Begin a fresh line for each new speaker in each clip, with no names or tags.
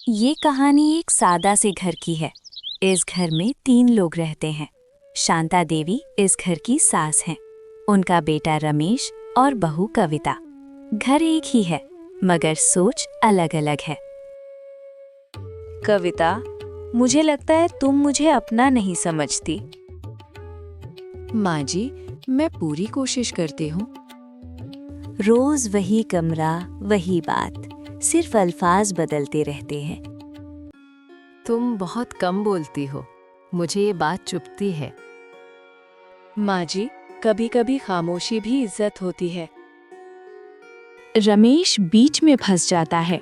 ये कहानी एक सादा से घर की है। इस घर में 3 लोग रहते हैं। शांता देवी इस घर की सास हैं। उनका बेटा रमेश और बहू कविता। घर एक ही है मगर सोच अलग अलग है। कविता, मुझे लगता है तुम मुझे अपना नहीं समझती।
माँ जी, मैं पूरी कोशिश करती हूँ।
रोज वही कमरा, वही बात, सिर्फ अल्फाज बदलते रहते हैं।
तुम बहुत कम बोलती हो, मुझे ये बात चुभती है।
माँ जी, कभी कभी खामोशी भी इज्जत होती है।
रमेश बीच में फंस जाता है।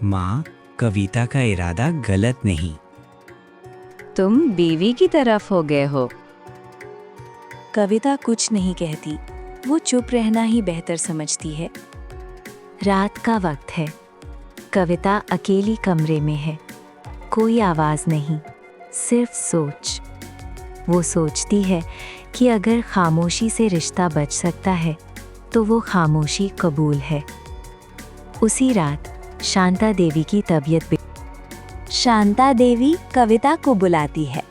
माँ, कविता का इरादा गलत नहीं।
तुम बीवी की तरफ हो गए हो।
कविता कुछ नहीं कहती, वो चुप रहना ही बेहतर समझती है। रात का वक्त है। कविता अकेली कमरे में है। कोई आवाज नहीं, सिर्फ सोच। वो सोचती है कि अगर खामोशी से रिश्ता बच सकता है तो वो खामोशी कबूल है। उसी रात शांता देवी की तबीयत शांता देवी कविता को बुलाती है।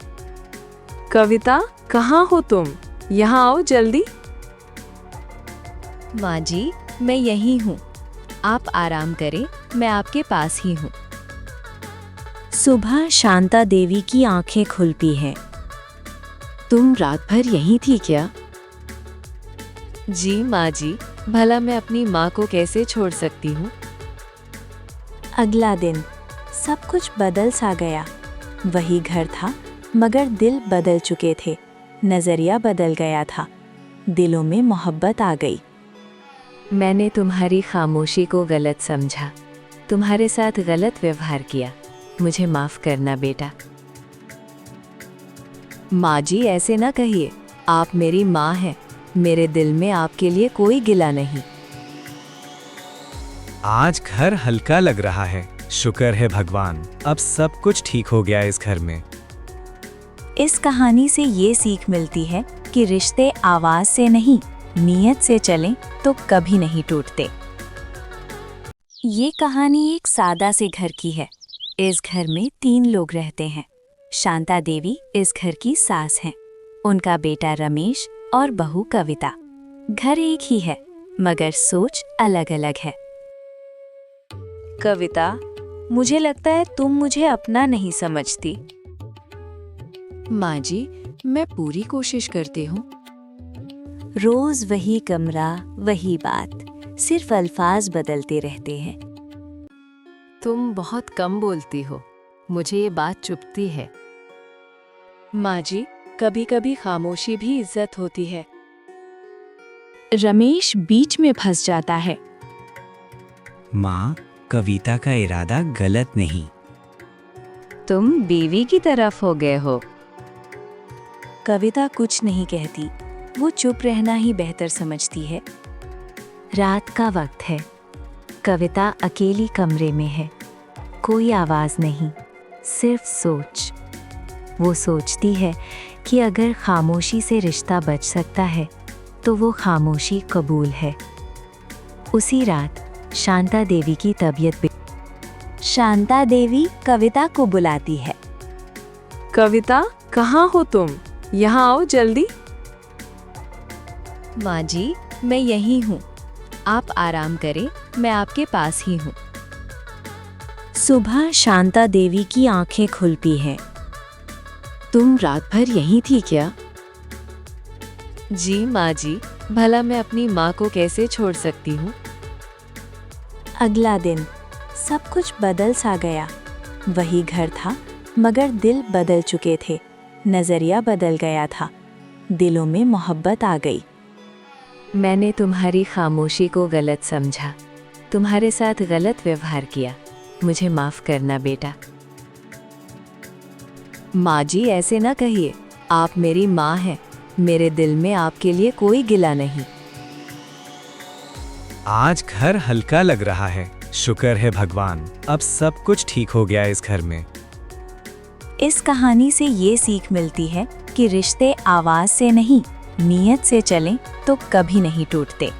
कविता, कहाँ हो तुम? यहाँ आओ जल्दी।
माँ जी, मैं यहीं हूँ। आप आराम करें, मैं आपके पास ही हूँ।
सुबह शांता देवी की आंखें खुलती हैं।
तुम रात भर यहीं थी क्या? जी माँ जी, भला मैं अपनी माँ को कैसे छोड़ सकती हूँ।
अगला दिन सब कुछ बदल सा गया। वही घर था मगर दिल बदल चुके थे। नजरिया बदल गया था। दिलों में मोहब्बत आ गई।
मैंने तुम्हारी खामोशी को गलत समझा, तुम्हारे साथ गलत व्यवहार किया। मुझे माफ करना बेटा। माँ जी, ऐसे ना कहिए। आप मेरी माँ हैं। मेरे दिल में आपके लिए कोई गिला नहीं।
आज घर हल्का लग रहा है। शुक्र है भगवान, अब सब कुछ ठीक हो गया इस घर में।
इस कहानी से ये सीख मिलती है कि रिश्ते आवाज से नहीं, नीयत से चलें तो कभी नहीं टूटते। ये कहानी एक सादा से घर की है। इस घर में 3 लोग रहते हैं। शांता देवी इस घर की सास हैं। उनका बेटा रमेश और बहू कविता। घर एक ही है मगर सोच अलग अलग है। कविता, मुझे लगता है तुम मुझे अपना नहीं समझती।
माँ जी, मैं पूरी कोशिश करती हूँ।
रोज वही कमरा, वही बात, सिर्फ अल्फाज बदलते रहते हैं।
तुम बहुत कम बोलती हो, मुझे ये बात चुभती है।
माँ जी, कभी कभी खामोशी भी इज्जत होती है।
रमेश बीच में फंस जाता है।
माँ, कविता का इरादा गलत नहीं।
तुम बीवी की तरफ हो गए हो।
कविता कुछ नहीं कहती, वो चुप रहना ही बेहतर समझती है। रात का वक्त है। कविता अकेली कमरे में है। कोई आवाज नहीं, सिर्फ सोच। वो सोचती है कि अगर खामोशी से रिश्ता बच सकता है तो वो खामोशी कबूल है। उसी रात शांता देवी की तबीयत शांता देवी कविता को बुलाती है।
कविता, कहाँ हो तुम? यहाँ आओ जल्दी।
माँ जी, मैं यहीं हूँ। आप आराम करें, मैं आपके पास ही हूँ।
सुबह शांता देवी की आंखें खुलती हैं।
तुम रात भर यहीं थी क्या? जी माँ जी, भला मैं अपनी माँ को कैसे छोड़ सकती हूँ।
अगला दिन सब कुछ बदल सा गया। वही घर था मगर दिल बदल चुके थे। नजरिया बदल गया था। दिलों में मोहब्बत आ गई।
मैंने तुम्हारी खामोशी को गलत समझा, तुम्हारे साथ गलत व्यवहार किया। मुझे माफ करना बेटा। माँ जी, ऐसे ना कहिए। आप मेरी माँ हैं। मेरे दिल में आपके लिए कोई गिला नहीं।
आज घर हल्का लग रहा है। शुक्र है भगवान, अब सब कुछ ठीक हो गया इस घर में।
इस कहानी से ये सीख मिलती है कि रिश्ते आवाज से नहीं, नीयत से चलें तो कभी नहीं टूटते।